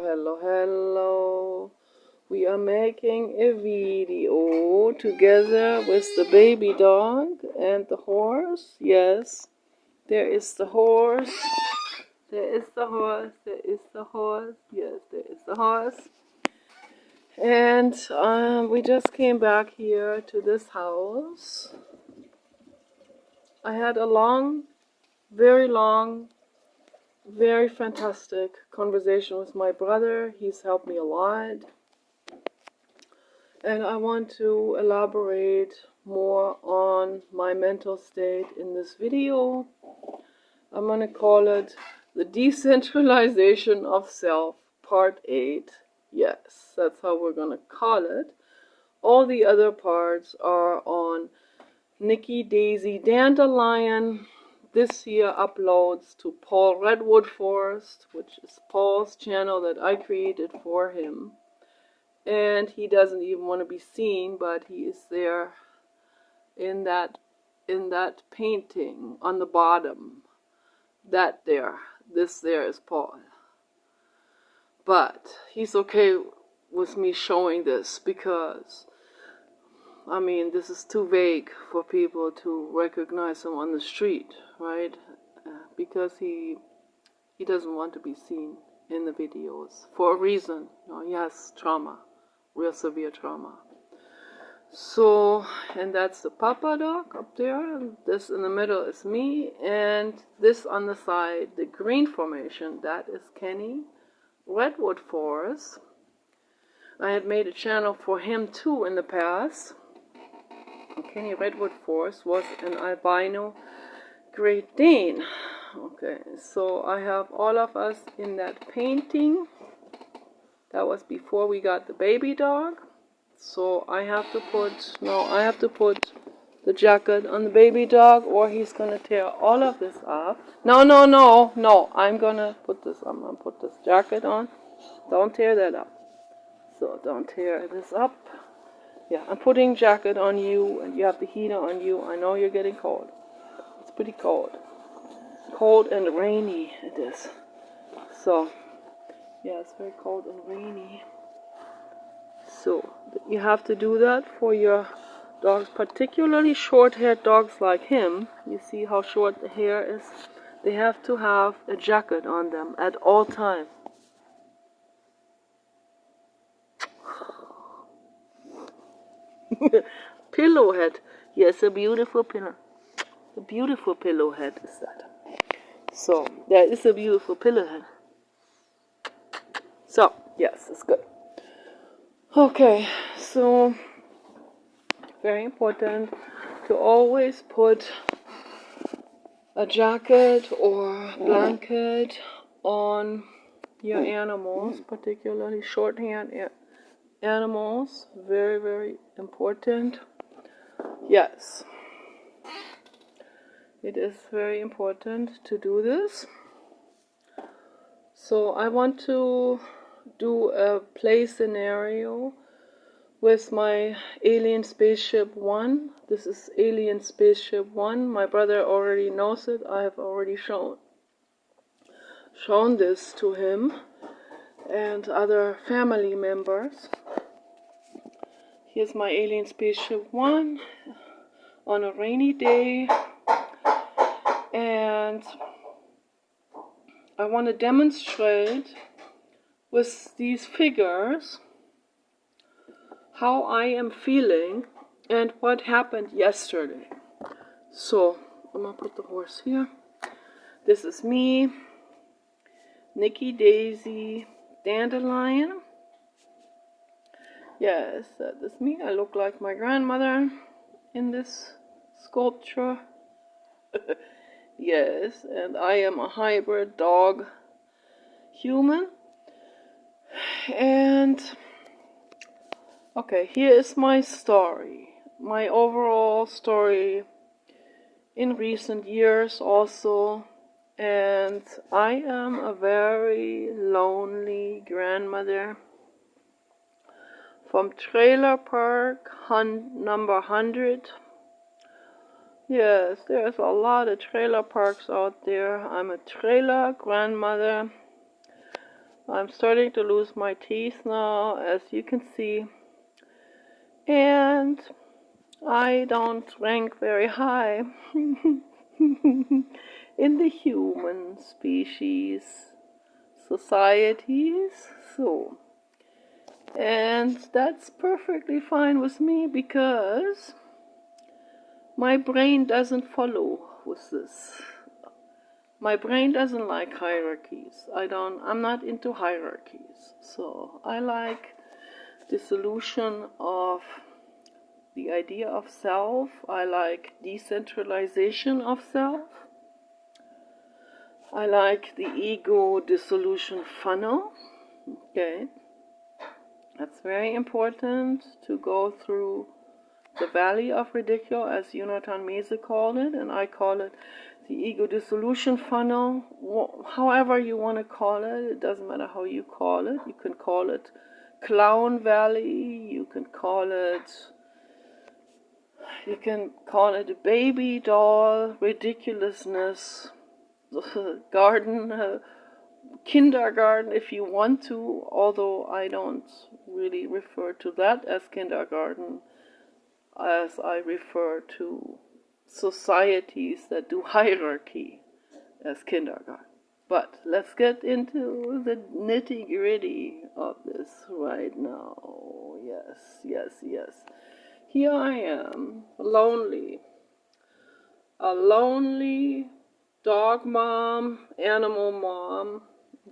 Hello, hello. We are making a video together with the baby dog and the horse. Yes, there is the horse. There is the horse. There is the horse. Yes, there is the horse. And we just came back here to this house. I had a very fantastic conversation with my brother. He's helped me a lot. And I want to elaborate more on my mental state in this video. I'm going to call it the Decentralization of Self, Part 8. Yes, that's how we're going to call it. All the other parts are on Nikki Daisy Dandelion. This here uploads to Paul Redwood Forest, which is Paul's channel that I created for him. And he doesn't even want to be seen, but he is there in that painting on the bottom. This there is Paul. But he's okay with me showing this because, I mean, this is too vague for people to recognize him on the street, right? Because he doesn't want to be seen in the videos for a reason. You know, he has trauma. Real severe trauma. So, and that's the papa dog up there. This in the middle is me, and this on the side, the green formation, that is Kenny Redwood Forest. I had made a channel for him too in the past. Kenny Redwood Forest was an albino Great Dane. Okay, so I have all of us in that painting. That was before we got the baby dog. So I have to put the jacket on the baby dog, or he's gonna tear all of this off. No. I'm gonna put this jacket on. Don't tear that up. So don't tear this up. Yeah, I'm putting jacket on you, and you have the heater on you. I know you're getting cold. It's pretty cold. Cold and rainy it is. So yeah, it's very cold and rainy. So you have to do that for your dogs, particularly short-haired dogs like him. You see how short the hair is? They have to have a jacket on them at all times. Pillow head. Yes, a beautiful pillow. A beautiful pillow head is that. So, that is a beautiful pillow head. So, yes, it's good. Okay, so very important to always put a jacket or blanket on your animals, particularly short-haired animals. Very, very important. Yes, it is very important to do this. So I want to do a play scenario with my Alien Spaceship 1. This is Alien Spaceship 1. My brother already knows it. I have already shown this to him and other family members. Here's my Alien Spaceship 1 on a rainy day. And I want to demonstrate with these figures how I am feeling and what happened yesterday. So, I'm going to put the horse here. This is me, Nikki Daisy Dandelion. Yes, that is me. I look like my grandmother in this sculpture. Yes, and I am a hybrid dog human. And okay, here is my story. My overall story in recent years also. And I am a very lonely grandmother from Trailer Park number 100. Yes, there's a lot of trailer parks out there. I'm a trailer grandmother I'm starting to lose my teeth now, as you can see, and I don't rank very high in the human species societies, so, and that's perfectly fine with me because my brain doesn't follow with this. My brain doesn't like hierarchies. I'm not into hierarchies. So I like dissolution of the idea of self. I like decentralization of self. I like the ego dissolution funnel. Okay. That's very important to go through the valley of ridicule, as Jonathan Mese called it, and I call it the ego dissolution funnel. However you want to call it, it doesn't matter how you call it. You can call it clown valley, you can call it baby doll ridiculousness garden, kindergarten if you want to, although I don't really refer to that as kindergarten, as I refer to societies that do hierarchy as kindergarten. But let's get into the nitty-gritty of this right now. Yes. Here I am, lonely. A lonely dog mom, animal mom.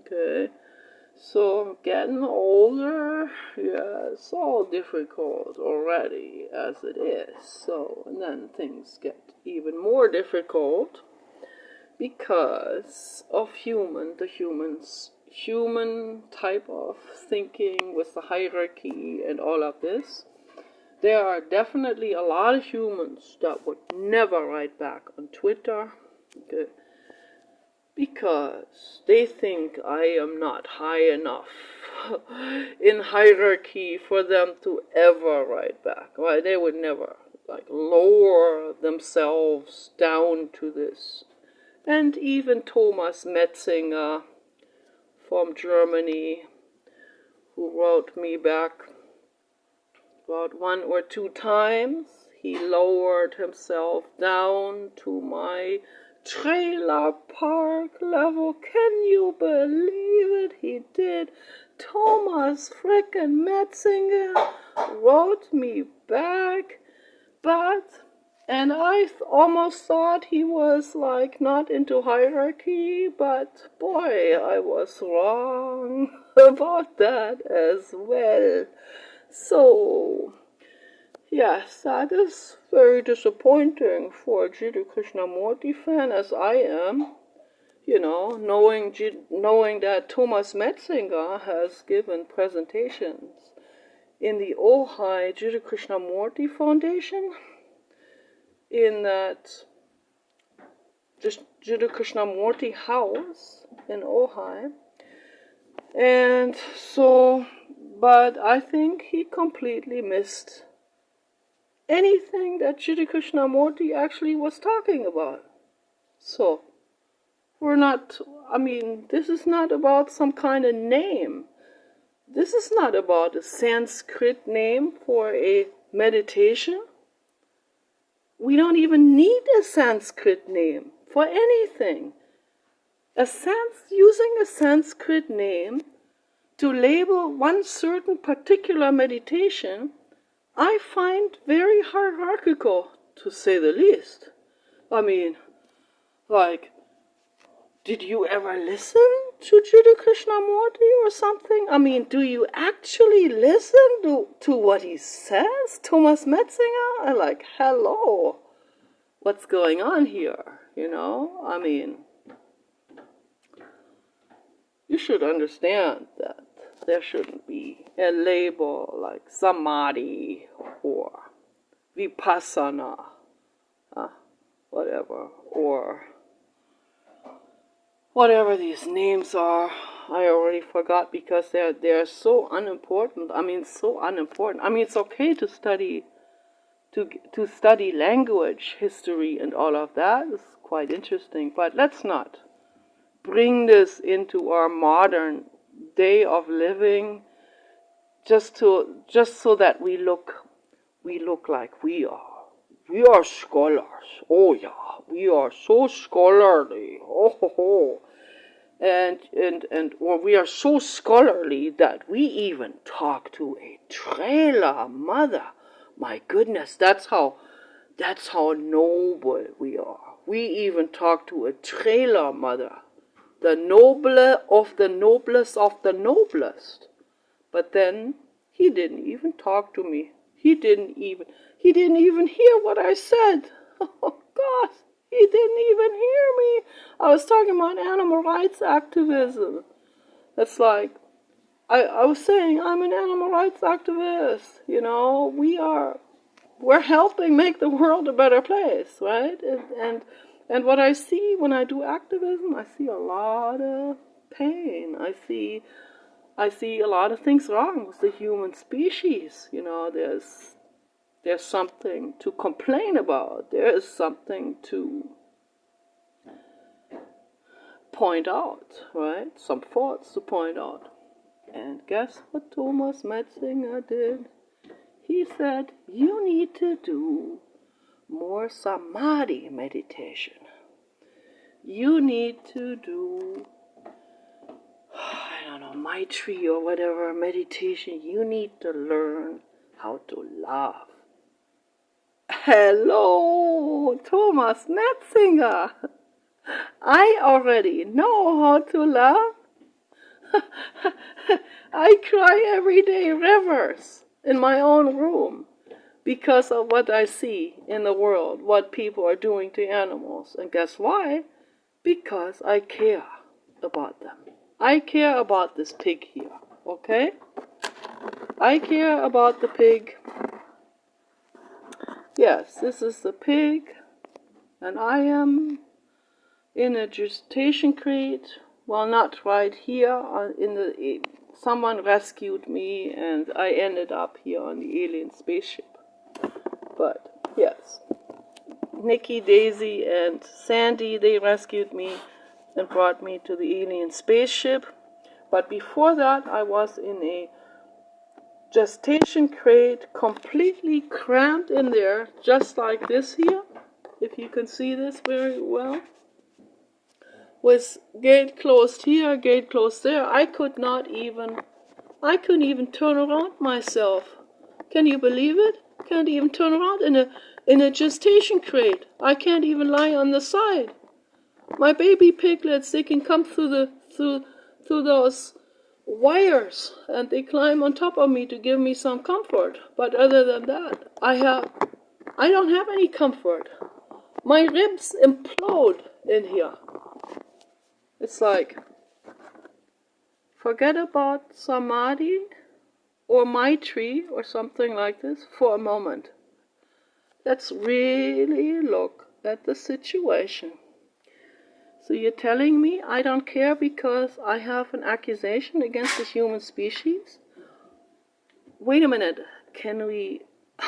Okay. So getting older, yeah, it's all difficult already as it is. So, and then things get even more difficult because of human type of thinking with the hierarchy and all of this. There are definitely a lot of humans that would never write back on Twitter. Okay. Because they think I am not high enough in hierarchy for them to ever write back. Right? They would never lower themselves down to this. And even Thomas Metzinger from Germany, who wrote me back about 1 or 2 times, he lowered himself down to my trailer park level. Can you believe it? He did. Thomas frickin' Metzinger wrote me back, and I almost thought he was not into hierarchy, but boy, I was wrong about that as well. So, yes, that is very disappointing for a Jiddu Krishnamurti fan, as I am, knowing that Thomas Metzinger has given presentations in the Ojai Jiddu Krishnamurti Foundation, in that Jiddu Krishnamurti house in Ojai, and so, but I think he completely missed anything that Jiddu Krishnamurti actually was talking about. So, this is not about some kind of name. This is not about a Sanskrit name for a meditation. We don't even need a Sanskrit name for anything. Using a Sanskrit name to label one certain particular meditation, I find very hierarchical, to say the least. Did you ever listen to Jiddu Krishnamurti or something? Do you actually listen to what he says, Thomas Metzinger? Hello, what's going on here, You should understand that there shouldn't be a label like Samadhi or Vipassana, or whatever these names are. I already forgot because they're so unimportant. So unimportant. It's okay to study language, history, and all of that. It's quite interesting, but let's not bring this into our modern day of living, just so that we look like we are. We are scholars. Oh yeah, we are so scholarly. Oh ho ho. And or we are so scholarly that we even talk to a trailer mother. My goodness, that's how noble we are. We even talk to a trailer mother, the nobler of the noblest of the noblest. But then he didn't even talk to me. He didn't even hear what I said. Oh God, he didn't even hear me. I was talking about animal rights activism. It's like, I was saying I'm an animal rights activist. You know, we're helping make the world a better place, right? And what I see when I do activism, I see a lot of pain. I see a lot of things wrong with the human species. You know, there's something to complain about. There is something to point out, right? Some faults to point out. And guess what Thomas Metzinger did? He said, you need to do more samadhi meditation. You need to do, I don't know, Maitri or whatever meditation. You need to learn how to love. Hello, Thomas Metzinger. I already know how to love. I cry every day rivers in my own room because of what I see in the world, what people are doing to animals. And guess why? Because I care about them. I care about this pig here, okay? I care about the pig. Yes, this is the pig, and I am in a gestation crate. Well, not right here. Someone rescued me, and I ended up here on the alien spaceship. But yes, Nikki, Daisy, and Sandy, they rescued me and brought me to the alien spaceship. But before that, I was in a gestation crate, completely cramped in there, just like this here, if you can see this very well. With gate closed here, gate closed there. I couldn't even turn around myself. Can you believe it? Can't even turn around in a gestation crate. I can't even lie on the side. My baby piglets, they can come through those wires, and they climb on top of me to give me some comfort. But other than that, I don't have any comfort. My ribs implode in here. It's like, forget about samadhi or Maitri or something like this for a moment. Let's really look at the situation. So you're telling me I don't care because I have an accusation against the human species? Wait a minute, can we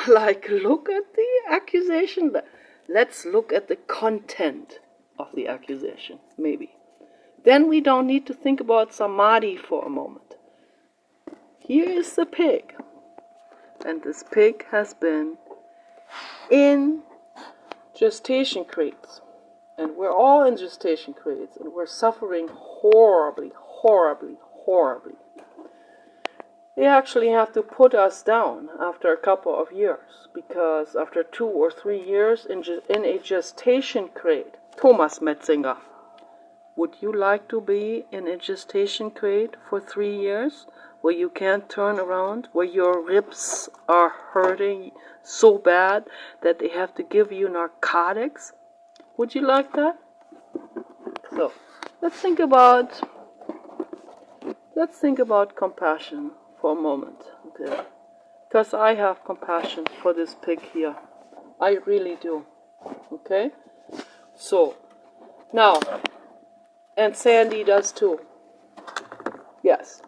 look at the accusation? Let's look at the content of the accusation, maybe. Then we don't need to think about samadhi for a moment. Here is the pig. And this pig has been in gestation crates. And we're all in gestation crates. And we're suffering horribly, horribly, horribly. They actually have to put us down after a couple of years. Because after 2 or 3 years in a gestation crate, Thomas Metzinger, would you like to be in a gestation crate for 3 years, where you can't turn around, where your ribs are hurting so bad that they have to give you narcotics? Would you like that? So, let's think about compassion for a moment, okay? Because I have compassion for this pig here. I really do, okay? So, now, and Sandy does too. Yes,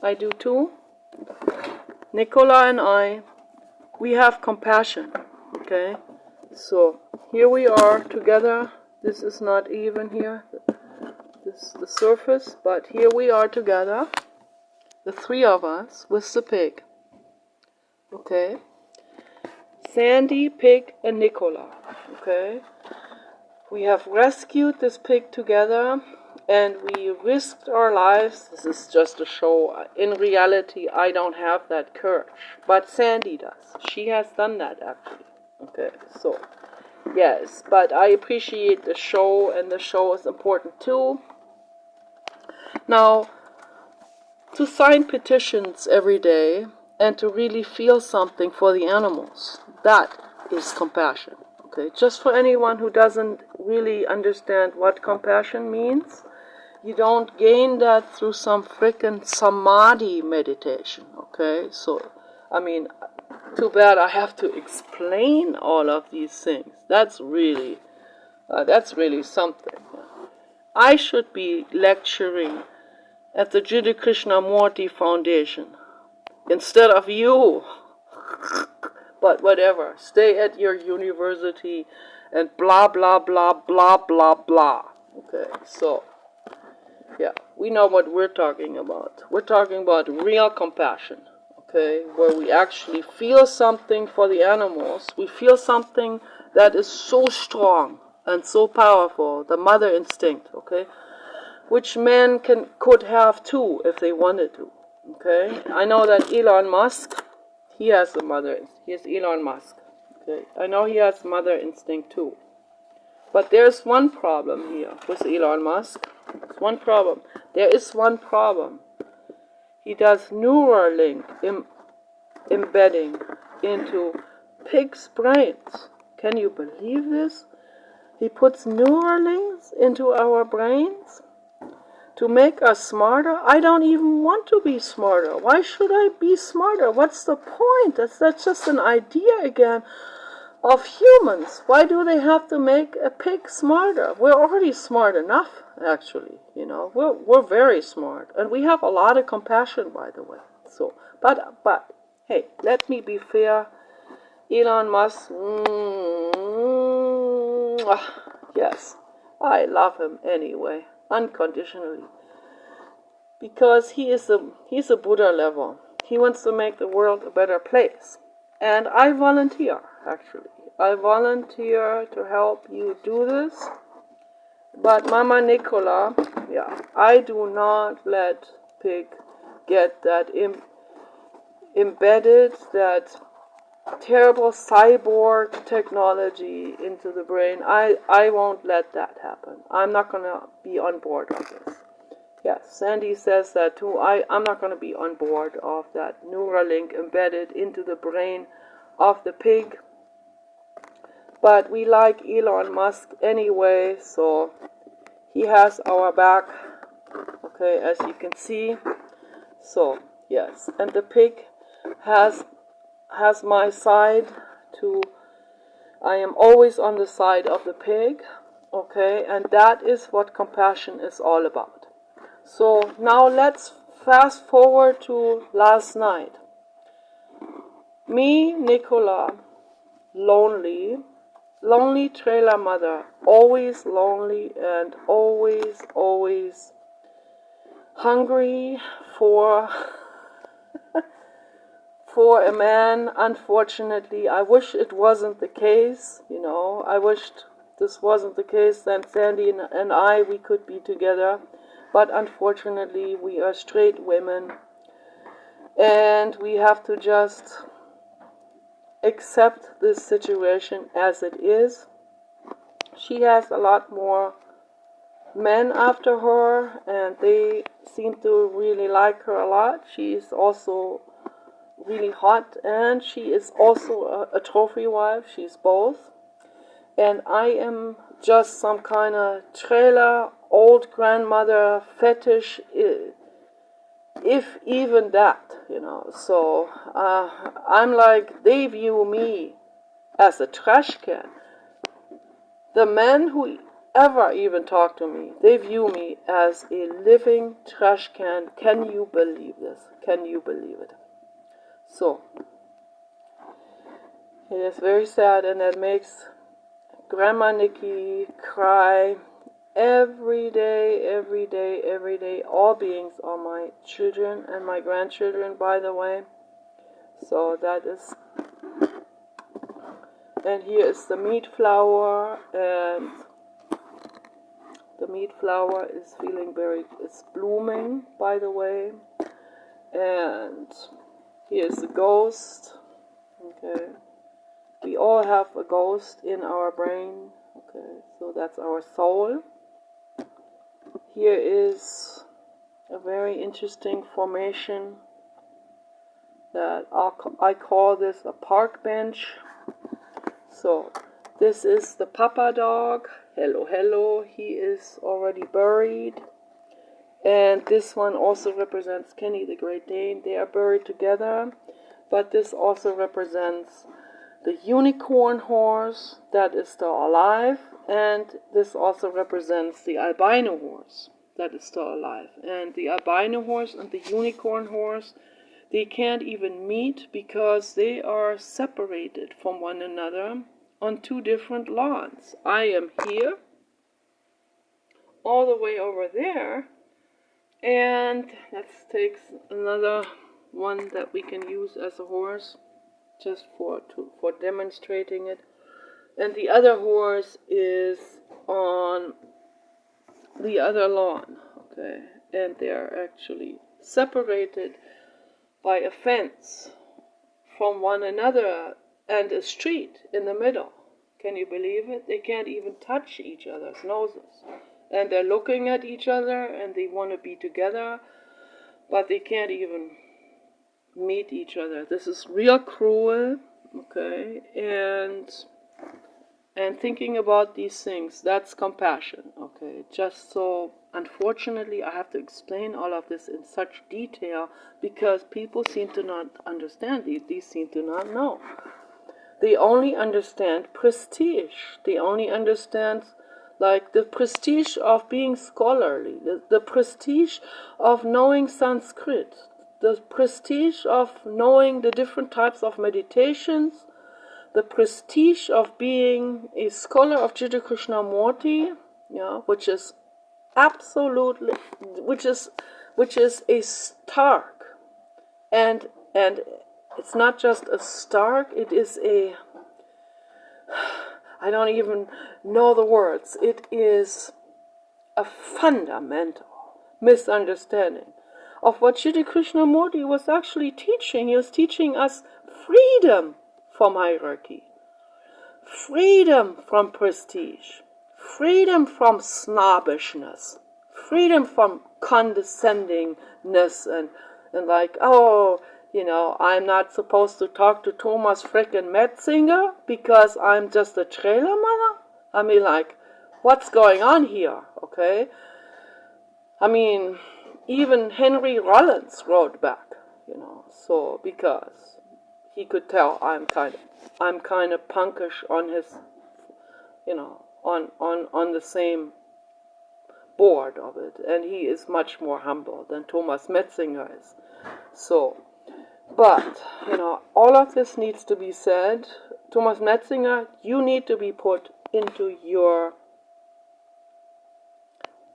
I do too. Nicola and I, we have compassion, okay? So here we are together. This is not even here. This is the surface, but here we are together, the three of us, with the pig. Okay? Sandy, Pig, and Nicola. Okay? We have rescued this pig together, and we risked our lives. This is just a show. In reality, I don't have that courage, but Sandy does. She has done that, actually. Okay, so, yes, but I appreciate the show, and the show is important too. Now, to sign petitions every day and to really feel something for the animals, that is compassion. Okay, just for anyone who doesn't really understand what compassion means, you don't gain that through some frickin' samadhi meditation. Okay, so, I mean, too bad I have to explain all of these things. That's really something. I should be lecturing at the Jiddu Krishnamurti Foundation instead of you. But whatever, stay at your university and blah, blah, blah, blah, blah, blah. Okay, so, yeah, we know what we're talking about. We're talking about real compassion, okay, where we actually feel something for the animals. We feel something that is so strong and so powerful, the mother instinct, okay, which men could have too if they wanted to, okay. I know that Elon Musk, he has the mother instinct. He is Elon Musk. Okay, I know he has mother instinct too. But there's one problem here with Elon Musk. There's one problem. There is one problem. He does Neuralink embedding into pigs' brains. Can you believe this? He puts Neuralinks into our brains to make us smarter. I don't even want to be smarter. Why should I be smarter? What's the point? That's just an idea again of humans. Why do they have to make a pig smarter? We're already smart enough, actually. You know, we're very smart, and we have a lot of compassion, by the way. So, but hey, let me be fair. Elon Musk, yes, I love him anyway, unconditionally, because he's a Buddha level. He wants to make the world a better place, and I volunteer. Actually, I volunteer to help you do this. But Mama Nicola, yeah, I do not let pig get that embedded, that terrible cyborg technology into the brain. I won't let that happen. I'm not going to be on board of this. Yes, Sandy says that too. I'm not going to be on board of that Neuralink embedded into the brain of the pig. But we like Elon Musk anyway, so he has our back, okay, as you can see. So, yes, and the pig has my side too. I am always on the side of the pig, okay, and that is what compassion is all about. So now let's fast forward to last night. Me, Nicola, lonely trailer mother, always lonely and always hungry for a man. Unfortunately, I wish it wasn't the case, you know. I wished this wasn't the case, then Sandy and I, we could be together. But unfortunately, we are straight women, and we have to just accept this situation as it is. She has a lot more men after her, and they seem to really like her a lot. She is also really hot, and she is also a trophy wife. She's both. And I am just some kind of trailer old grandmother fetish, if even that, you know. So I'm like, they view me as a trash can. The men who ever even talk to me, they view me as a living trash can. Can you believe this? Can you believe it? So it is very sad, and that makes Grandma Nikki cry every day, every day, every day. All beings are my children and my grandchildren, by the way. So that is, and here is the meat flower, and the meat flower is feeling it's blooming, by the way. And here's the ghost. Okay. We all have a ghost in our brain. Okay. So that's our soul. Here is a very interesting formation that I call this a park bench. So this is the Papa dog. Hello, hello. He is already buried. And this one also represents Kenny the Great Dane. They are buried together. But this also represents the unicorn horse that is still alive. And this also represents the albino horse that is still alive. And the albino horse and the unicorn horse, they can't even meet because they are separated from one another on two different lawns. I am here, all the way over there, and let's take another one that we can use as a horse, just for demonstrating it. And the other horse is on the other lawn, okay, and they are actually separated by a fence from one another and a street in the middle. Can you believe it? They can't even touch each other's noses. And they're looking at each other and they want to be together, but they can't even meet each other. This is real cruel, okay? And thinking about these things, that's compassion, okay? Just so, unfortunately, I have to explain all of this in such detail because people seem to not understand these seem to not know. They only understand prestige. They only understand, like, the prestige of being scholarly, the prestige of knowing Sanskrit, the prestige of knowing the different types of meditations, the prestige of being a scholar of Jiddu Krishnamurti, yeah, which is absolutely, which is a stark, and it's not just a stark, it is a, I don't even know the words, it is a fundamental misunderstanding of what Jiddu Krishnamurti was actually teaching. He was teaching us freedom from hierarchy, freedom from prestige, freedom from snobbishness, freedom from condescendingness and like, oh, you know, I'm not supposed to talk to Thomas frickin' Metzinger because I'm just a trailer mother? I mean, like, what's going on here, okay? I mean, even Henry Rollins wrote back, you know, so because he could tell I'm kind of punkish on his, you know, on the same board of it, and he is much more humble than Thomas Metzinger is. So, but, you know, all of this needs to be said. Thomas Metzinger, you need to be put into your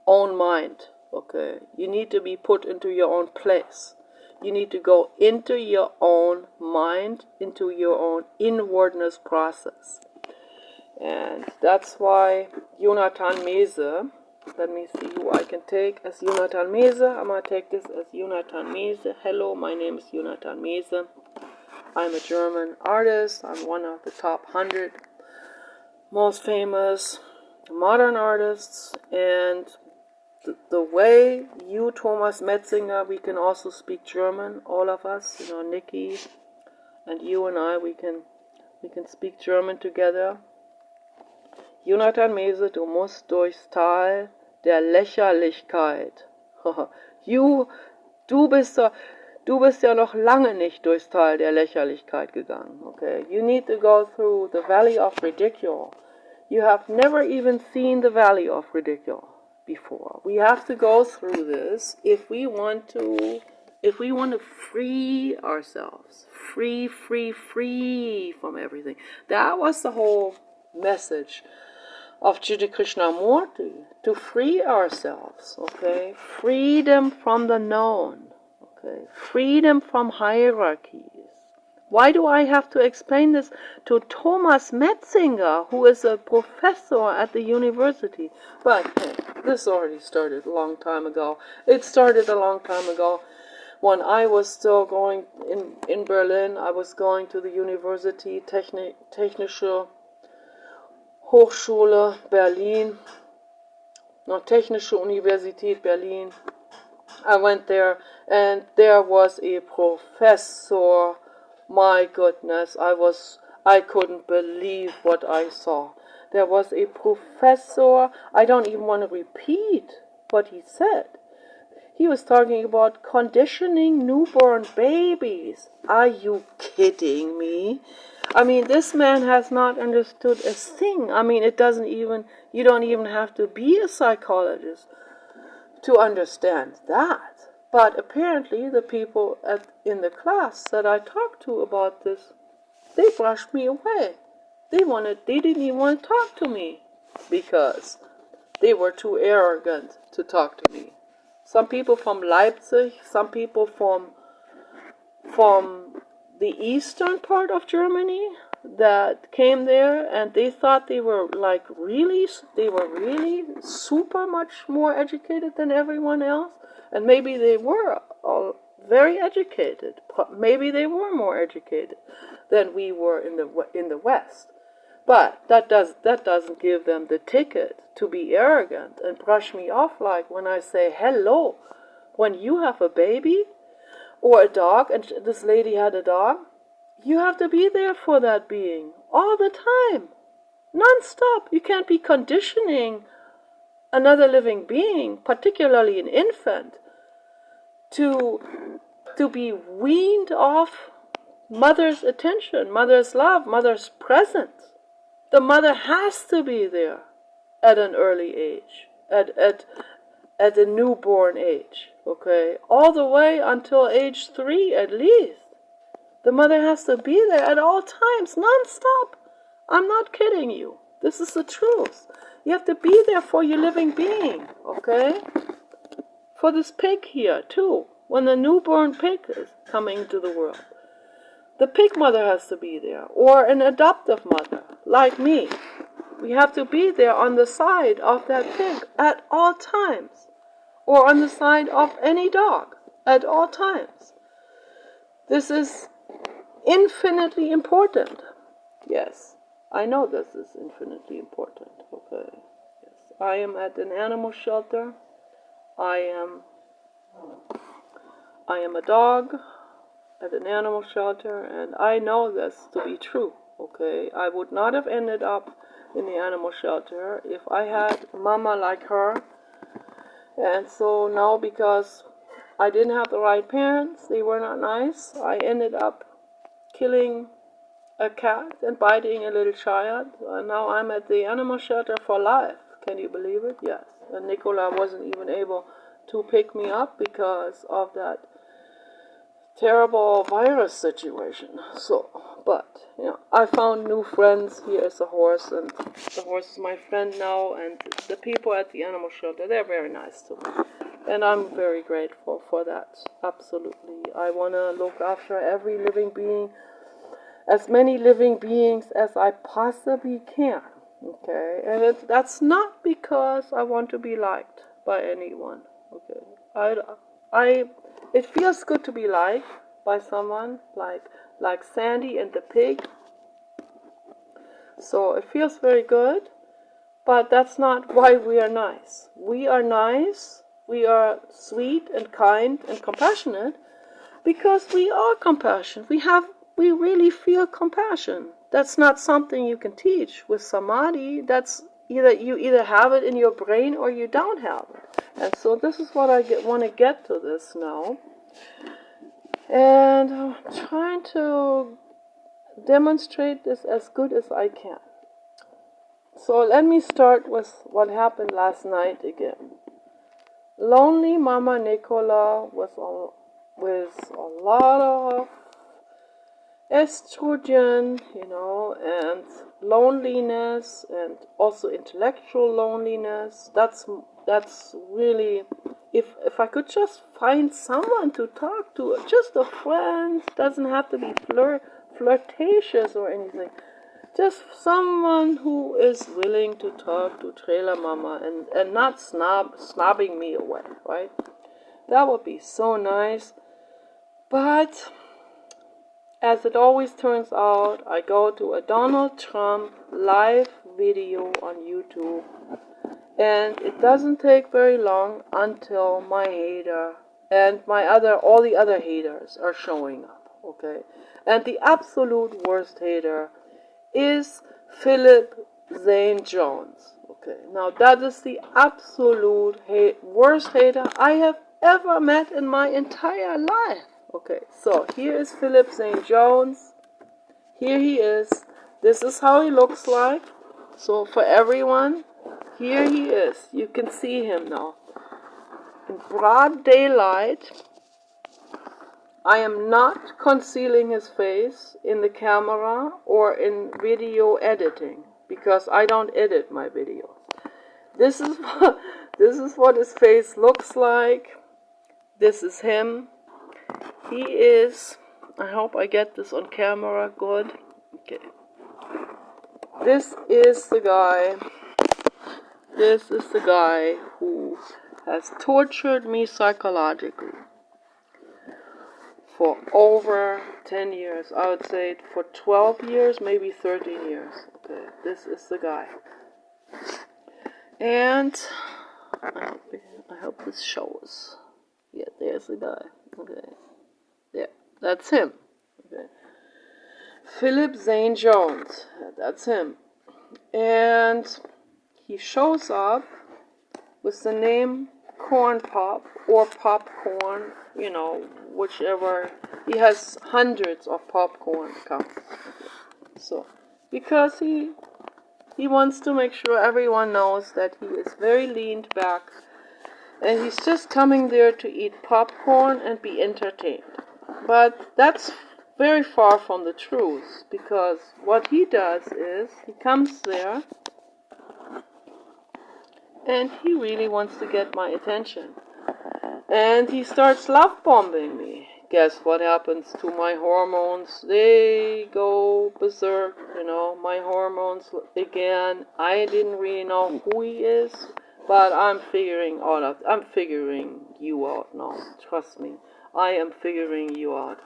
own mind, okay? You need to be put into your own place. You need to go into your own mind, into your own inwardness process. And that's why Jonathan Mese, let me see who I can take as Jonathan Mese. I'm going to take this as Jonathan Mese. Hello, my name is Jonathan Mese. I'm a German artist. I'm one of the top 100 most famous modern artists. And the way you, Thomas Metzinger, we can also speak German, all of us, you know, Nikki and you and I, we can speak German together. Jonathan Mese, du musst durchs Tal der Lächerlichkeit. Du bist ja noch lange nicht durchs Tal der Lächerlichkeit gegangen, okay? You need to go through the valley of ridicule. You have never even seen the valley of ridicule before. We have to go through this if we want to free ourselves. Free from everything. That was the whole message of Jiddu Krishnamurti to free ourselves, okay? Freedom from the known, okay? Freedom from hierarchies. Why do I have to explain this to Thomas Metzinger, who is a professor at the university? But hey, this already started a long time ago. It started a long time ago when I was still going in Berlin. I was going to the University Technische Hochschule Berlin, no, Technische Universität Berlin. I went there, and there was a professor. My goodness, I couldn't believe what I saw. There was a professor. I don't even want to repeat what he said. He was talking about conditioning newborn babies. Are you kidding me? I mean, this man has not understood a thing. I mean, you don't even have to be a psychologist to understand that. But apparently the people in the class that I talked to about this, they brushed me away. They didn't even want to talk to me because they were too arrogant to talk to me. Some people from Leipzig, some people from the eastern part of Germany that came there, and they thought they were really super much more educated than everyone else. And maybe they were all very educated. Maybe they were more educated than we were in the West. But that doesn't give them the ticket to be arrogant and brush me off like when I say hello. When you have a baby or a dog, and this lady had a dog, you have to be there for that being all the time, non-stop. You can't be conditioning another living being, particularly an infant, to be weaned off mother's attention, mother's love, mother's presence. The mother has to be there at an early age, at a newborn age, okay? All the way until age 3 at least. The mother has to be there at all times, non-stop. I'm not kidding you. This is the truth. You have to be there for your living being, okay? For this pig here, too. When the newborn pig is coming into the world, the pig mother has to be there, or an adoptive mother, like me. We have to be there on the side of that pig at all times, or on the side of any dog at all times. This is infinitely important. Yes, I know this is infinitely important, okay? Yes, I am at an animal shelter. I am a dog at an animal shelter, and I know this to be true, okay? I would not have ended up in the animal shelter if I had a mama like her. And so now, because I didn't have the right parents, they were not nice, I ended up killing a cat and biting a little child. And now I'm at the animal shelter for life. Can you believe it? Yes. And Nicola wasn't even able to pick me up because of that terrible virus situation. So, but, I found new friends. Here is a horse, and the horse is my friend now, and the people at the animal shelter, they're very nice to me. And I'm very grateful for that. Absolutely. I want to look after every living being, as many living beings as I possibly can. Okay? And that's not because I want to be liked by anyone. Okay? It feels good to be liked by someone, like Sandy and the pig. So it feels very good, but that's not why we are nice. We are nice, we are sweet and kind and compassionate because we are compassionate. We really feel compassion. That's not something you can teach with samadhi. That's you either have it in your brain or you don't have it. And so this is what I want to get to this now. And I'm trying to demonstrate this as good as I can. So let me start with what happened last night again. Lonely Mama Nicola with a lot of estrogen, and loneliness, and also intellectual loneliness. That's really, if I could just find someone to talk to, just a friend, doesn't have to be flirtatious or anything. Just someone who is willing to talk to Trailer Mama and not snobbing me away, right? That would be so nice. But as it always turns out, I go to a Donald Trump live video on YouTube, and it doesn't take very long until my hater and all the other haters are showing up, okay? And the absolute worst hater is Philip Zane Jones, okay? Now that is the absolute worst hater I have ever met in my entire life. Okay, so here is Philip Zane Jones. Here he is. This is how he looks like. So for everyone, here he is. You can see him now. In broad daylight. I am not concealing his face in the camera or in video editing, because I don't edit my videos. This is what his face looks like. This is him. He is, I hope I get this on camera good. Okay. This is the guy who has tortured me psychologically for over 10 years. I would say for 12 years, maybe 13 years. Okay, this is the guy. And I hope this shows. Yeah, there's the guy. Okay. Yeah, that's him. Okay. Philip Zane Jones. That's him. And he shows up with the name Corn Pop or Popcorn, whichever. He has hundreds of popcorn accounts. So, because he wants to make sure everyone knows that he is very leaned back, and he's just coming there to eat popcorn and be entertained. But that's very far from the truth, because what he does is he comes there and he really wants to get my attention. And he starts love bombing me. Guess what happens to my hormones? They go berserk, my hormones again. I didn't really know who he is, but I'm figuring you out now. Trust me. I am figuring you out.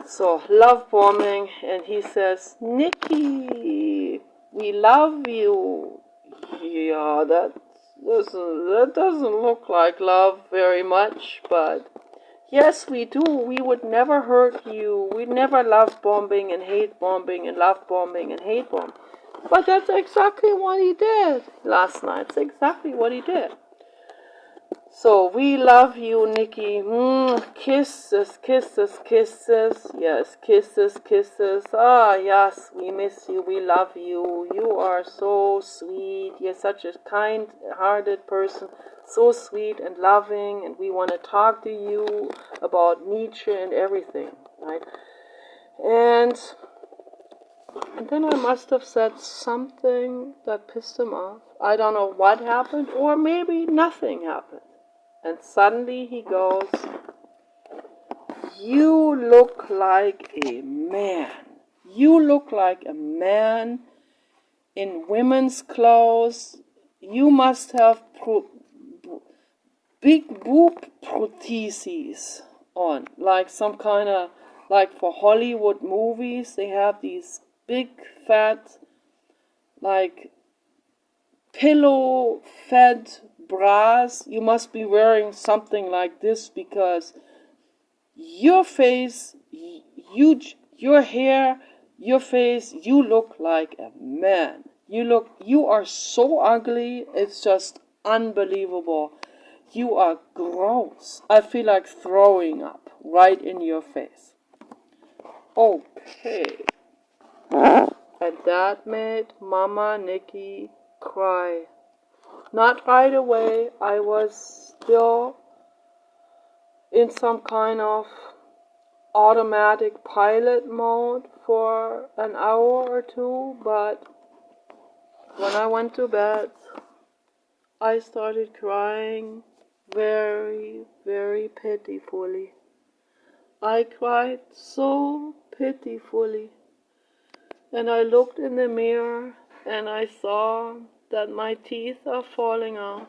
So, love bombing, and he says, Nikki, we love you. Yeah, that doesn't look like love very much, but yes, we do. We would never hurt you. We never love bombing and hate bombing and love bombing and hate bombing. But that's exactly what he did last night. It's exactly what he did. So, we love you, Nikki. Kisses, kisses, kisses. Yes, kisses, kisses. Ah, yes, we miss you. We love you. You are so sweet. You're such a kind-hearted person. So sweet and loving. And we want to talk to you about Nietzsche and everything, right? And then I must have said something that pissed him off. I don't know what happened, or maybe nothing happened. And suddenly he goes, you look like a man. You look like a man in women's clothes. You must have big boob prostheses on. Like some kind of, like for Hollywood movies, they have these big fat, like pillow-fed bras. You must be wearing something like this, because your face, your hair, your face, you look like a man. You are so ugly, it's just unbelievable. You are gross. I feel like throwing up right in your face. Okay. And that made Mama Nikki cry. Not right away. I was still in some kind of automatic pilot mode for an hour or two, but when I went to bed, I started crying very, very pitifully. I cried so pitifully, and I looked in the mirror and I saw that my teeth are falling out,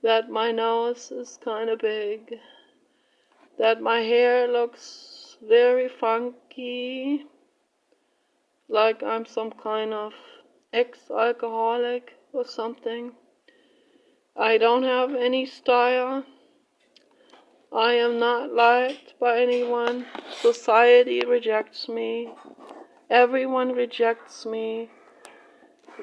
that my nose is kind of big, that my hair looks very funky, like I'm some kind of ex-alcoholic or something. I don't have any style. I am not liked by anyone. Society rejects me. Everyone rejects me.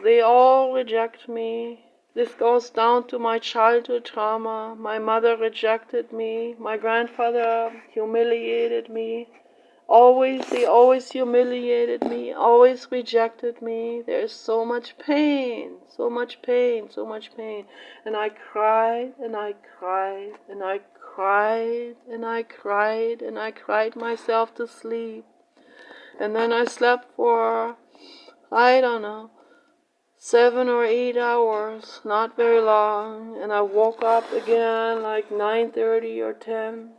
They all reject me. This goes down to my childhood trauma. My mother rejected me. My grandfather humiliated me. They always humiliated me, always rejected me. There is so much pain, so much pain, so much pain. And I cried, and I cried, and I cried, and I cried, and I cried myself to sleep. And then I slept for, I don't know, 7 or 8 hours, not very long. And I woke up again like 9:30 or 10.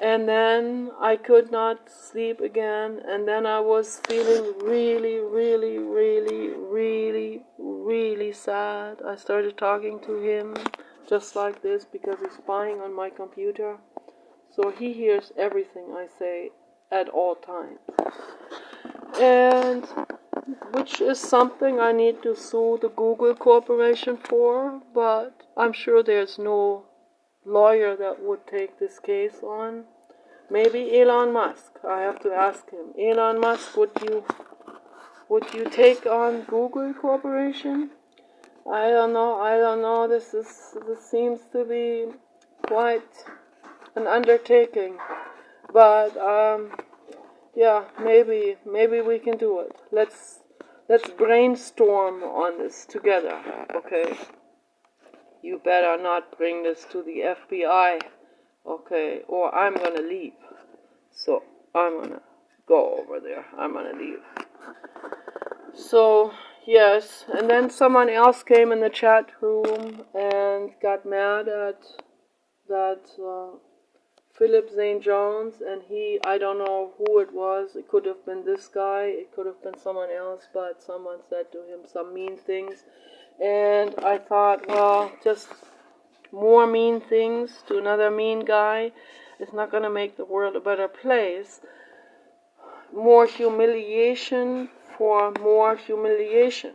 And then I could not sleep again, and then I was feeling really, really, really, really, really sad. I started talking to him just like this because he's spying on my computer. So he hears everything I say at all times. And which is something I need to sue the Google Corporation for, but I'm sure there's no lawyer that would take this case on. Maybe Elon Musk. I have to ask him. Elon Musk, would you take on Google Corporation? I don't know. This seems to be quite an undertaking. But yeah, maybe we can do it. Let's brainstorm on this together. Okay. You better not bring this to the FBI, okay, or I'm gonna leave. So I'm gonna go over there. I'm gonna leave. So yes, and then someone else came in the chat room and got mad at that Philip Zane Jones, and I don't know who it was. It could have been this guy. It could have been someone else, but someone said to him some mean things. And I thought, well, just more mean things to another mean guy is not going to make the world a better place. More humiliation for more humiliation.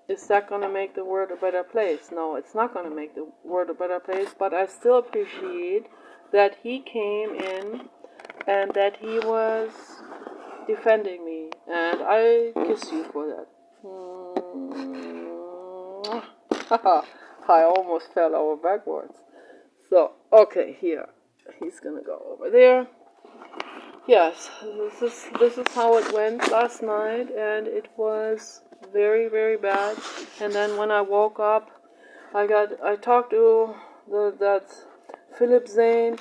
Is that going to make the world a better place? No, it's not going to make the world a better place, but I still appreciate that he came in and that he was defending me. And I kiss you for that. I almost fell over backwards. So, okay, here. He's gonna go over there. Yes, this is how it went last night, and it was very, very bad. And then when I woke up, I talked to that Philip Zane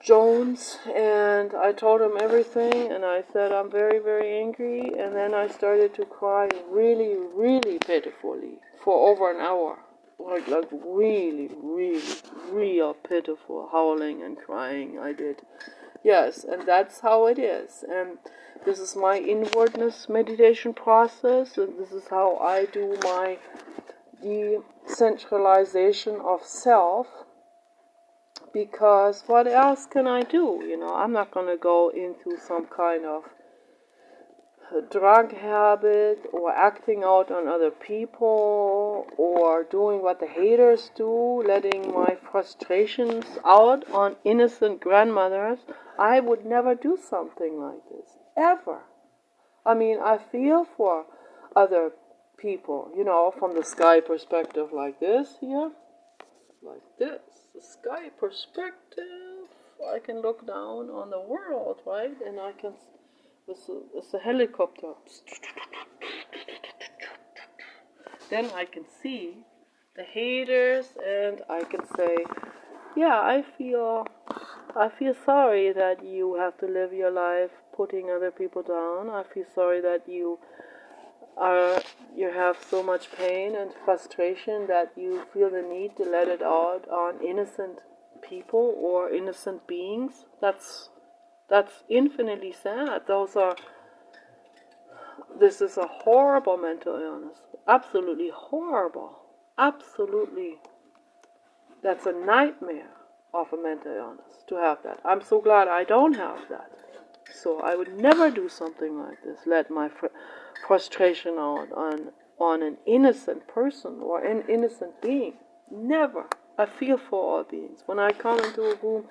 Jones, and I told him everything, and I said I'm very, very angry, and then I started to cry really, really pitifully for over an hour. Like really, really, real pitiful howling and crying I did. Yes, and that's how it is. And this is my inwardness meditation process, and this is how I do my decentralization of self. Because what else can I do? You know, I'm not going to go into some kind of drug habit or acting out on other people or doing what the haters do, letting my frustrations out on innocent grandmothers. I would never do something like this, ever. I mean, I feel for other people, you know, from the sky perspective like this here, like this, the sky perspective. I can look down on the world, right, and I can... It's a helicopter. Then I can see the haters and I can say, yeah, I feel I feel sorry that you have to live your life putting other people down. I feel sorry that you have so much pain and frustration that you feel the need to let it out on innocent people or innocent beings. That's infinitely sad. This is a horrible mental illness. Absolutely horrible. Absolutely. That's a nightmare of a mental illness to have that. I'm so glad I don't have that. So I would never do something like this. Let my frustration out on an innocent person or an innocent being. Never. I feel for all beings. When I come into a room,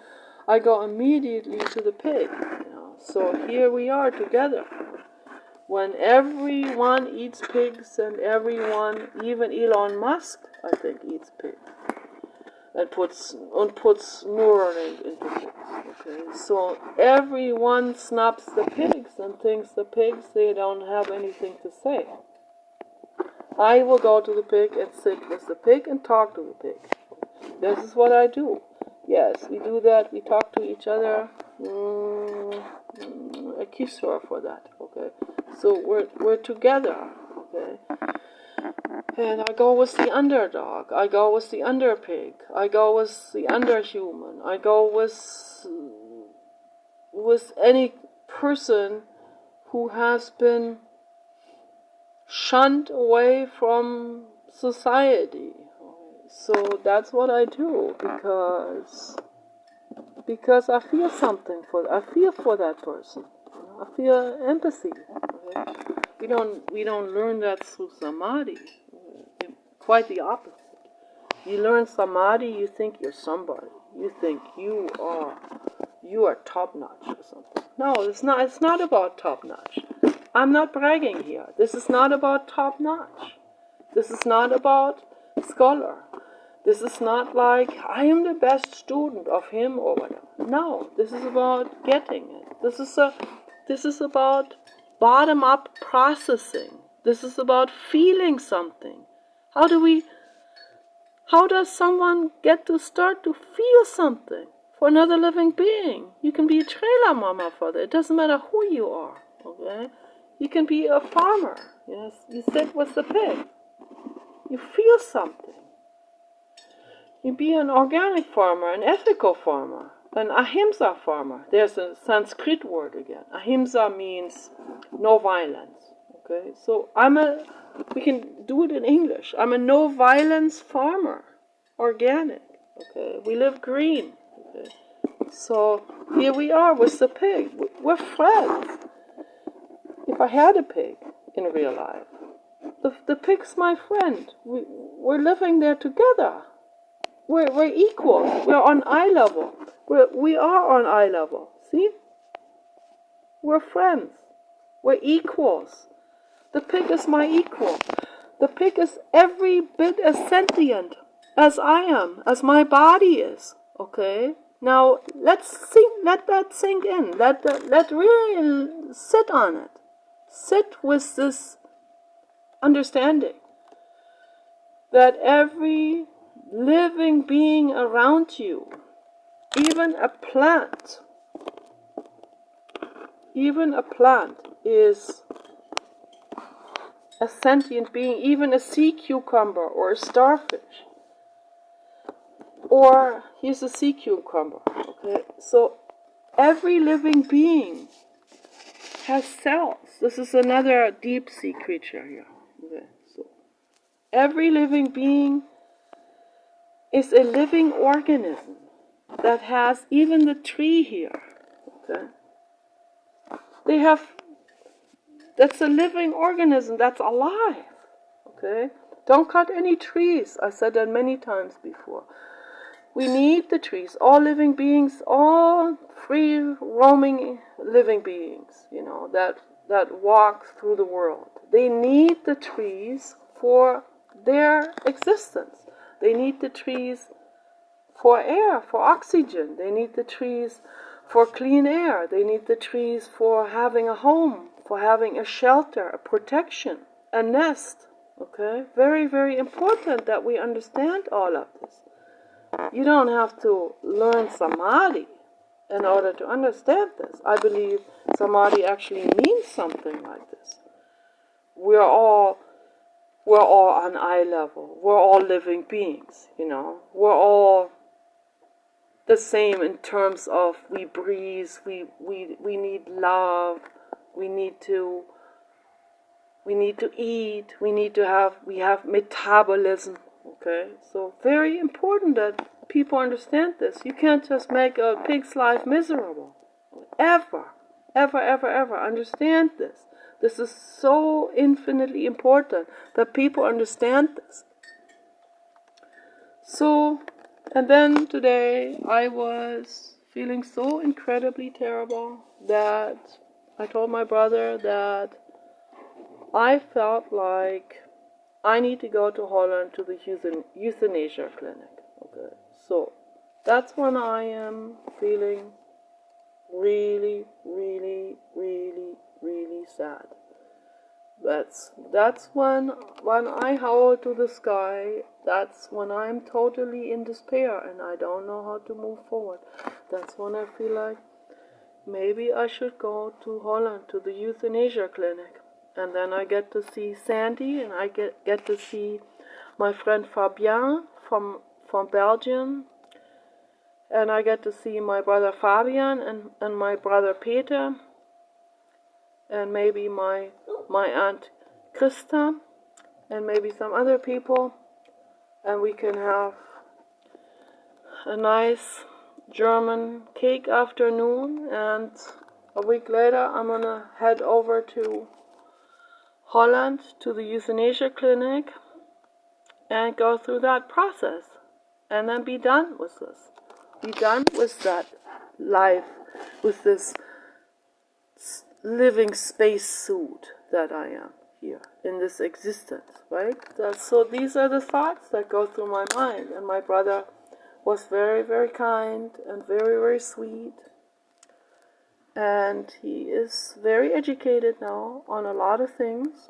I go immediately to the pig. So here we are together. When everyone eats pigs and everyone, even Elon Musk, I think, eats pigs. And puts Neuralink into pigs. Okay, so everyone snaps the pigs and thinks the pigs, they don't have anything to say. I will go to the pig and sit with the pig and talk to the pig. This is what I do. Yes, we do that. We talk to each other. I kiss her for that. Okay, so we're together. Okay. And I go with the underdog. I go with the underpig. I go with the underhuman. I go with any person who has been shunned away from society. So that's what I do because I feel something I feel for that person. I feel empathy. Okay? We don't learn that through samadhi. Quite the opposite. You learn samadhi, you think you're somebody. You think you are top notch or something. No, it's not about top notch. I'm not bragging here. This is not about top notch. This is not about scholar. This is not like I am the best student of him or whatever. No, this is about getting it. This is about bottom up processing. This is about feeling something. How does someone get to start to feel something for another living being? You can be a trailer mama for that. It doesn't matter who you are, okay? You can be a farmer. Yes, you sit with the pig. You feel something. You be an organic farmer, an ethical farmer, an ahimsa farmer. There's a Sanskrit word again. Ahimsa means no violence. Okay, so we can do it in English. I'm a no-violence farmer, organic. Okay, we live green. Okay, so here we are with the pig. We're friends. If I had a pig in real life, the pig's my friend. We're living there together. We're equal. We're on eye level. We are on eye level. See? We're friends. We're equals. The pig is my equal. The pig is every bit as sentient as I am, as my body is. Okay? Now let that sink in. Let really sit on it. Sit with this understanding that every living being around you, even a plant is a sentient being, even a sea cucumber or a starfish. Or here's a sea cucumber. Okay, so every living being has cells. This is another deep sea creature here. Okay, so every living being is a living organism that has even the tree here. Okay, that's a living organism that's alive. Okay, don't cut any trees. I said that many times before. We need the trees. All living beings, all free roaming living beings, that walk through the world. They need the trees for their existence. They need the trees for air, for oxygen. They need the trees for clean air. They need the trees for having a home, for having a shelter, a protection, a nest. Okay? Very, very important that we understand all of this. You don't have to learn samadhi in order to understand this. I believe samadhi actually means something like this. We're all on eye level. We're all living beings, We're all the same in terms of we breathe, we need love, we need to eat, we have metabolism, okay? So very important that people understand this. You can't just make a pig's life miserable. Ever. Understand this. This is so infinitely important that people understand this. So, and then today I was feeling so incredibly terrible that I told my brother that I felt like I need to go to Holland to the euthanasia clinic. Okay, so that's when I am feeling really, really, really, really sad. That's when I howl to the sky. That's when I'm totally in despair and I don't know how to move forward. That's when I feel like maybe I should go to Holland to the euthanasia clinic. And then I get to see Sandy, and I get to see my friend Fabien from Belgium, and I get to see my brother Fabian and my brother Peter, and maybe my aunt Christa, and maybe some other people, and we can have a nice German cake afternoon, and a week later I'm gonna head over to Holland to the euthanasia clinic and go through that process and then be done with this. Be done with that life, with this living space suit that I am here in this existence, right? So these are the thoughts that go through my mind. And my brother was very, very kind and very, very sweet. And he is very educated now on a lot of things.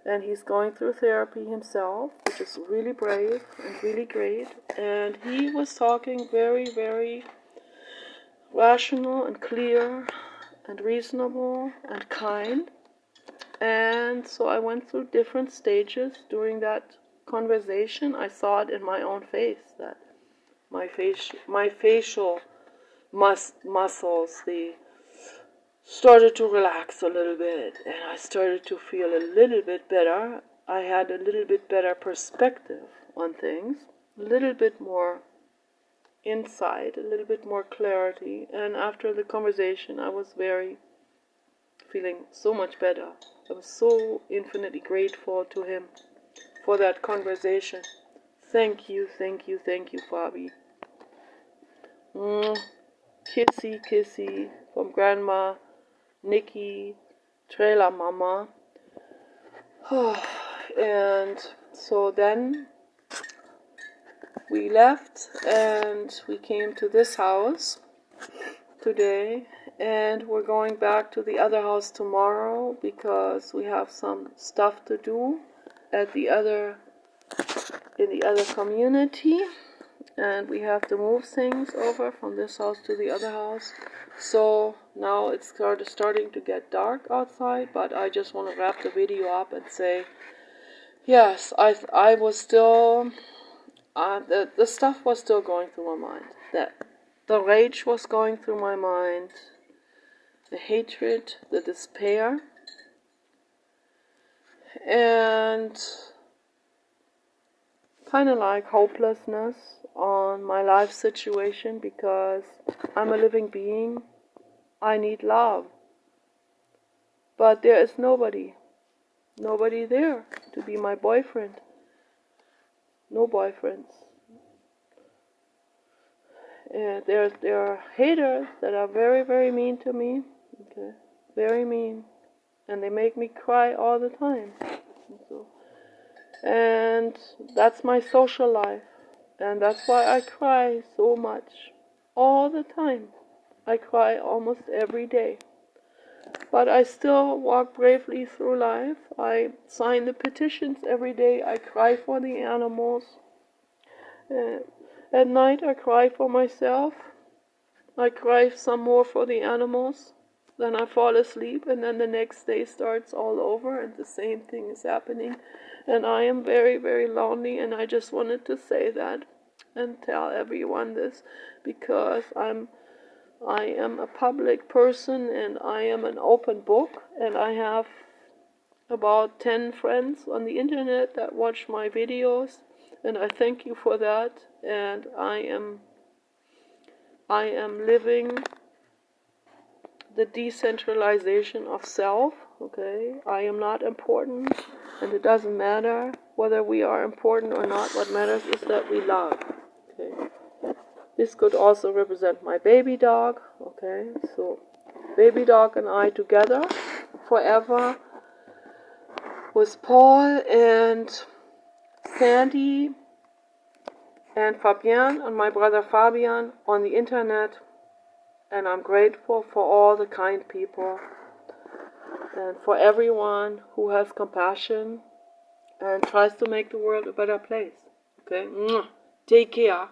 And he's going through therapy himself, which is really brave and really great. And he was talking very, very rational and clear and reasonable and kind. And so I went through different stages during that conversation. I saw it in my own face, that my facial muscles, they started to relax a little bit, and I started to feel a little bit better. I had a little bit better perspective on things, a little bit more insight, a little bit more clarity, and after the conversation I was feeling so much better. I was so infinitely grateful to him for that conversation. Thank you, Fabi. Kissy, kissy from Grandma Nikki, Trailer Mama. And so then we left and we came to this house today, and we're going back to the other house tomorrow because we have some stuff to do in the other community, and we have to move things over from this house to the other house. So now it's starting to get dark outside, but I just want to wrap the video up and say, yes, I was still, the stuff was still going through my mind. The rage was going through my mind, the hatred, the despair, and kind of like hopelessness on my life situation, because I'm a living being. I need love. But there is nobody there to be my boyfriend. No boyfriends. There are haters that are very, very mean to me. Okay, very mean. And they make me cry all the time. And that's my social life. And that's why I cry so much. All the time. I cry almost every day. But I still walk bravely through life. I sign the petitions every day. I cry for the animals. At night I cry for myself. I cry some more for the animals. Then I fall asleep, and then the next day starts all over, and the same thing is happening. And I am very, very lonely, and I just wanted to say that and tell everyone this, because I am a public person, and I am an open book, and I have about 10 friends on the internet that watch my videos, and I thank you for that. And I am living the decentralization of self, okay? I am not important, and it doesn't matter whether we are important or not. What matters is that we love, okay? This could also represent my baby dog, okay? So, baby dog and I together forever with Paul and Sandy and Fabian and my brother Fabian on the internet. And I'm grateful for all the kind people and for everyone who has compassion and tries to make the world a better place. Okay? Take care.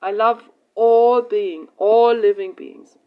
I love all living beings.